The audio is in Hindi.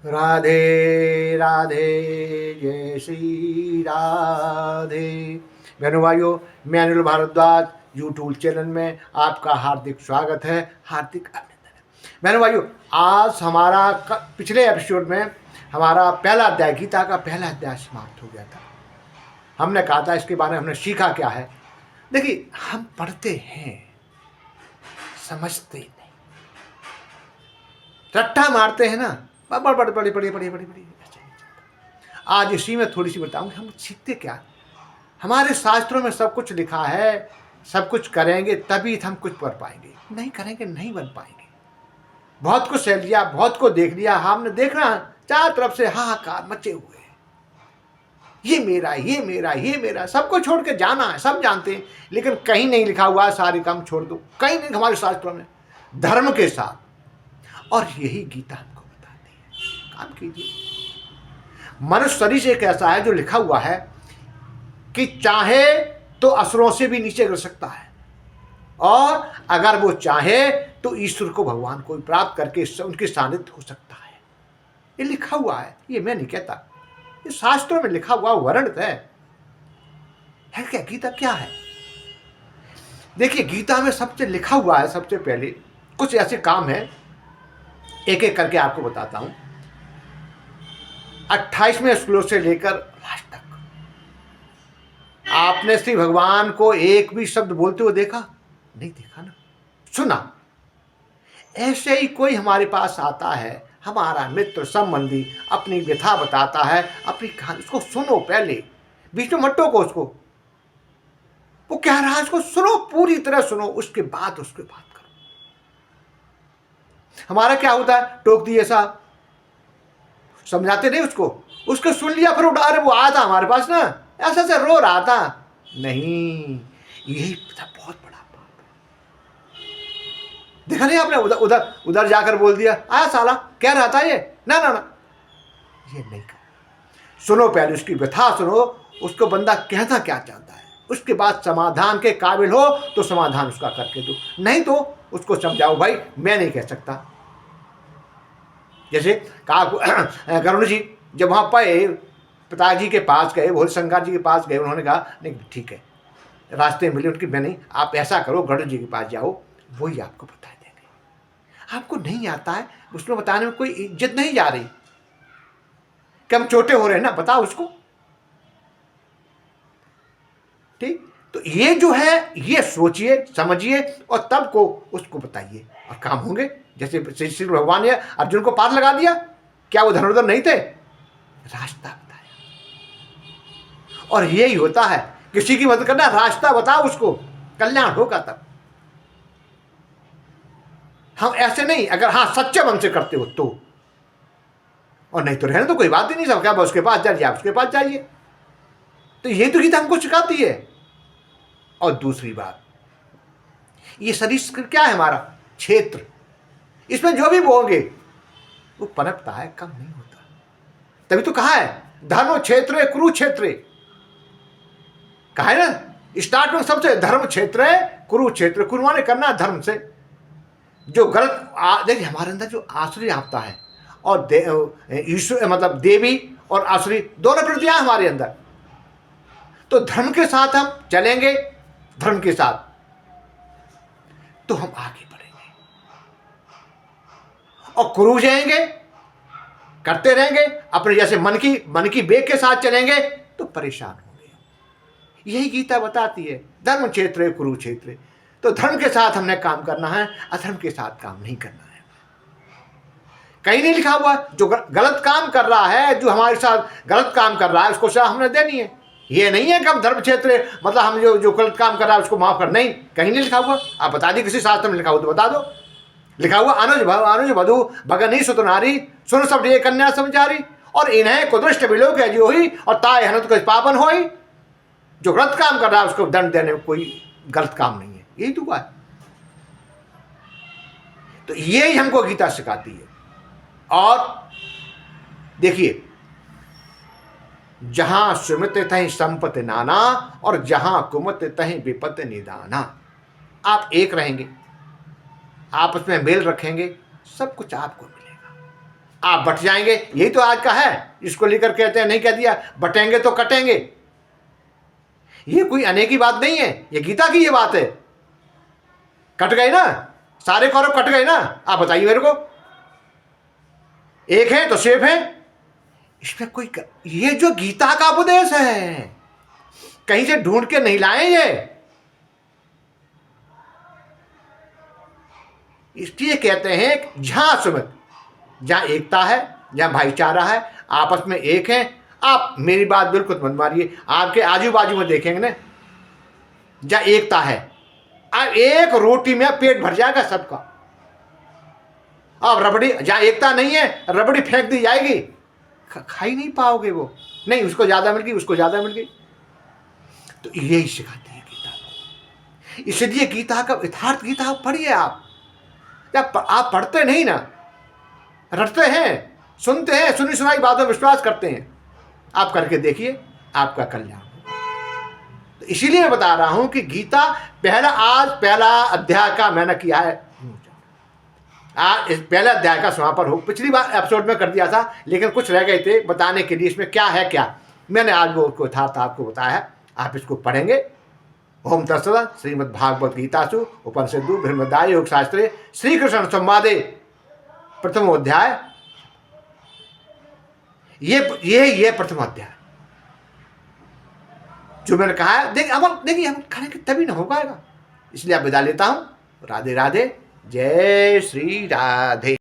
राधे राधे, जय श्री राधे। बहनों भाइयों, मैं अनिल भारद्वाज यूट्यूब चैनल में आपका हार्दिक स्वागत है, हार्दिक अभिनंदन है। बहनों भाइयों, आज हमारा पिछले एपिसोड में हमारा पहला अध्याय, गीता का पहला अध्याय समाप्त हो गया था। हमने कहा था इसके बारे में हमने सीखा क्या है। देखिए, हम पढ़ते हैं, समझते नहीं, रट्टा मारते हैं ना, बड़ी। आज इसी में थोड़ी सी बताऊंगी हम सीखते क्या। हमारे शास्त्रों में सब कुछ लिखा है, सब कुछ करेंगे तभी हम कुछ कर पाएंगे, नहीं करेंगे नहीं बन पाएंगे। बहुत कुछ सह लिया, बहुत को देख लिया, हमने देखना चारों तरफ से हाहाकार मचे हुए हैं, ये मेरा ये मेरा ये मेरा, सबको छोड़ के जाना है, सब जानते हैं, लेकिन कहीं नहीं लिखा हुआ है सारे काम छोड़ दो, कहीं नहीं हमारे शास्त्रों में, धर्म के साथ। और यही गीता हमको बताती है, काम कीजिए। मनुष्य शरीर एक ऐसा है जो लिखा हुआ है कि चाहे तो असुरों से भी नीचे गिर सकता है, और अगर वो चाहे तो ईश्वर को, भगवान को प्राप्त करके उनके सानिध्य हो सकता है। ये लिखा हुआ है, ये मैं नहीं कहता, ये शास्त्रों में लिखा हुआ वर्णित है क्या? गीता क्या है? देखिए, गीता में सबसे लिखा हुआ है, सबसे पहले कुछ ऐसे काम है, एक एक करके आपको बताता हूं। 28वें श्लोक से लेकर लास्ट तक आपने श्री भगवान को एक भी शब्द बोलते हुए देखा? नहीं देखा ना, सुना। ऐसे ही कोई हमारे पास आता है, हमारा मित्र संबंधी, अपनी व्यथा बताता है, अपनी कहानी, उसको सुनो पहले, बीच में मत टोको उसको। वो कह रहा है, उसको सुनो, पूरी तरह सुनो, उसके बाद बात करो। हमारा क्या होता है, टोक दिए साहब, समझाते नहीं उसको सुन लिया, फिर उठा, अरे वो आया था हमारे पास ना, ऐसा से रो रहा था। नहीं, यही बहुत बड़ा पाप। देखा नहीं आपने, उधर जाकर बोल दिया, आया साला, कह रहा था ये, ना ना ना, ये नहीं कर। सुनो पहले उसकी व्यथा सुनो, उसको बंदा कहता क्या चाहता है, उसके बाद समाधान के काबिल हो तो समाधान उसका करके दो, नहीं तो उसको समझाओ, भाई मैं नहीं कह सकता। जैसे कहा करुण जी जब वहाँ पे पिताजी के पास गए, भोले शंकर जी के पास गए, उन्होंने कहा नहीं ठीक है, रास्ते मिले उनकी, मैं नहीं, आप ऐसा करो गरुड़ जी के पास जाओ, वही आपको बता देंगे। आपको नहीं आता है, उसमें बताने में कोई इज्जत नहीं जा रही कि हम छोटे हो रहे हैं ना, बताओ उसको। ठीक, तो ये जो है, ये सोचिए समझिए और तब को उसको बताइए और काम होंगे। जैसे श्री भगवान ने अर्जुन को पार लगा दिया, क्या वो धनुर्धर नहीं थे? रास्ता बताया। और यही होता है, किसी की मदद करना, रास्ता बताओ उसको, कल्याण होगा तब। हम ऐसे नहीं, अगर हाँ सच्चे मन से करते हो तो, और नहीं तो रहने तो कोई बात ही नहीं, सब क्या उसके पास जाइए, आप उसके पास जाइए। तो ये तो गीता हमको सिखाती है। और दूसरी बात, ये शरीर क्या है, हमारा क्षेत्र, इसमें जो भी बोलोगे वो पनपता है, कम नहीं होता। तभी तो कहा है धर्म क्षेत्र कुरुक्षेत्र, कहा है ना स्टार्ट में सबसे, धर्म क्षेत्र कुरुक्षेत्र, कुरु माने करना धर्म से। जो गलत देखिए, हमारे अंदर जो आसुरी आता है, और ईश्वर मतलब देवी और आसुरी दोनों प्रवृत्तियां हमारे अंदर, तो धर्म के साथ हम चलेंगे, धर्म के साथ तो हम आगे बढ़ेंगे, और कुरु जाएंगे, करते रहेंगे अपने जैसे मन की बेग के साथ चलेंगे तो परेशान होंगे। यही गीता बताती है, धर्म क्षेत्र कुरुक्षेत्र। तो धर्म के साथ हमने काम करना है, अधर्म के साथ काम नहीं करना है। कहीं नहीं लिखा हुआ जो गलत काम कर रहा है, जो हमारे साथ गलत काम कर रहा है, उसको सजा हमने देनी है। ये नहीं है कि हम धर्म क्षेत्र मतलब हम जो गलत काम कर रहा है उसको माफ कर, नहीं, कहीं नहीं लिखा हुआ। आप बता दी, किसी शास्त्र में लिखा हुआ तो बता दो। लिखा हुआ अनुज वधु भगनी सुत नारी, सुन सब ये कन्या समझारी, और इन्हें कुदृष्ट विलोक है जो ही, और ताय हनत को पापन हो ही। जो गलत काम कर रहा है उसको दंड देने में कोई गलत काम नहीं है, यही तो है। तो यही हमको गीता सिखाती है। और देखिए, जहां सुमित तहीं संपत्ति नाना, और जहां कुमत तहीं विपत्ति निदाना। आप एक रहेंगे, आपस में मेल रखेंगे, सब कुछ आपको मिलेगा। आप बट जाएंगे, यही तो आज का है। इसको लेकर कहते हैं, नहीं कह दिया बटेंगे तो कटेंगे। ये कोई अनेकी बात नहीं है, ये गीता की ये बात है। कट गए ना, सारे कौरव कट गए ना। आप बताइए मेरे को, एक है तो सेफ है। इसमें कोई ये जो गीता का उपदेश है, कहीं से ढूंढ के नहीं लाए ये। इसलिए कहते हैं जहां सुमित, जहां एकता है, जहां भाईचारा है, आपस में एक है। आप मेरी बात बिल्कुल मत मारिए, आपके आजू बाजू में देखेंगे ना, जहां एकता है, अब एक रोटी में पेट भर जाएगा सबका। अब रबड़ी, जहां एकता नहीं है, रबड़ी फेंक दी जाएगी, खा ही नहीं पाओगे वो। नहीं, उसको ज्यादा मिल गई, उसको ज्यादा मिल गई। तो यही सिखाती है गीता को। इसलिए गीता का यथार्थ, गीता पढ़िए आप। जब आप पढ़ते नहीं ना, रटते हैं, सुनते हैं, सुनी सुनाई बातों में विश्वास करते हैं, आप करके देखिए, आपका कल्याण होगा। तो इसीलिए मैं बता रहा हूं कि गीता पहला अध्याय का मैंने किया है। आज इस पहले अध्याय का समापन हो, पिछली बार एपिसोड में कर दिया था, लेकिन कुछ रह गए थे बताने के लिए इसमें क्या है क्या। मैंने आज वो यथार्थ आपको बताया है। आप इसको पढ़ेंगे। ओम तत्सत् श्रीमद् भागवत गीतासु उपनिषदु ब्रह्मदाय योग शास्त्रे श्री कृष्ण संवादे प्रथम अध्याय। ये प्रथम अध्याय जो मैंने कहा है। देखिए हम करेंगे तभी ना हो पाएगा। इसलिए आप विदा लेता हूं। राधे राधे, जय श्री राधे।